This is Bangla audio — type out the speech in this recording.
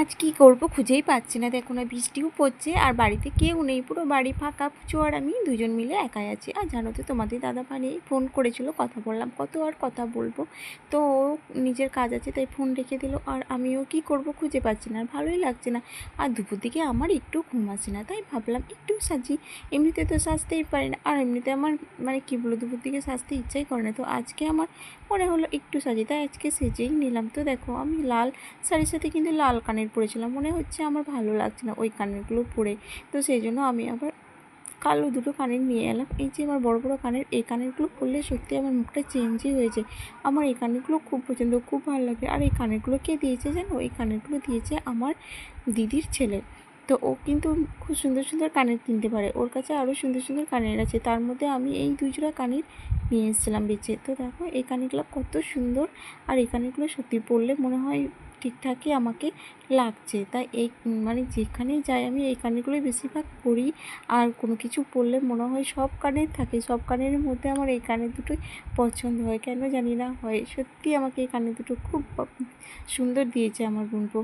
আজ কি করব খুঁজেই পাচ্ছি না। দেখো না, বৃষ্টিও পড়ছে আর বাড়িতে কেউ নেই, পুরো বাড়ি ফাঁকা। পুজো আর আমি দুজন মিলে একাই আছি। আর জানো তো, তোমাদের দাদা ভাই ফোন করেছিল, কথা বললাম, কত আর কথা বলবো। তো নিজের কাজ আছে তাই ফোন রেখে দিল। আর আমিও কি করব খুঁজে পাচ্ছি না, আর ভালোই লাগছে না। আর দুপুর দিকে আমার একটু ঘুম আসে না, তাই ভাবলাম একটু সাজি। এমনিতে তো সাজতেই পারি না, আর এমনিতে আমার মানে কী বলো, দুপুর দিকে সাজতে ইচ্ছাই করে না। তো আজকে আমার মনে হলো একটু সাজি, তাই আজকে সেজেই নিলাম। তো দেখো, আমি লাল শাড়ির সাথে কিন্তু লাল কানের পরেছিলাম, মনে হচ্ছে আমার ভালো লাগছে না ওই কানেরগুলো পরে। তো সেই জন্য আমি আবার কালো দুটো কানের নিয়ে এলাম। এই যে আমার বড় বড় কানের, এই কানেরগুলো পরলে সত্যি আমার মুখটা চেঞ্জই হয়েছে। আমার এই কানেরগুলো খুব পছন্দ, খুব ভালো লাগে। আর এই কানেরগুলো কে দিয়েছে জানো? এই কানেরগুলো দিয়েছে আমার দিদির ছেলে। তো ও কিন্তু খুব সুন্দর সুন্দর কানের কিনতে পারে, ওর কাছে আরও সুন্দর সুন্দর কানের আছে। তার মধ্যে আমি এই দুই জোড়া কানের নিয়ে এসেছিলাম বেছে। তো দেখো এই কানেরগুলো কত সুন্দর, আর এই কানেরগুলো সত্যি পরলে মনে হয় ঠিকঠাকই আমাকে লাগছে। তাই এই মানে যেখানেই যাই আমি এই কানেরগুলোই বেশিরভাগ পরি। আর কোনো কিছু পরলে মনে হয় সব কানের থাকে, সব কানের মধ্যে আমার এই কানের দুটোই পছন্দ হয়, কেন জানি না হয়। সত্যি আমাকে এই কানের দুটো খুব সুন্দর দিয়েছে আমার বোনপো।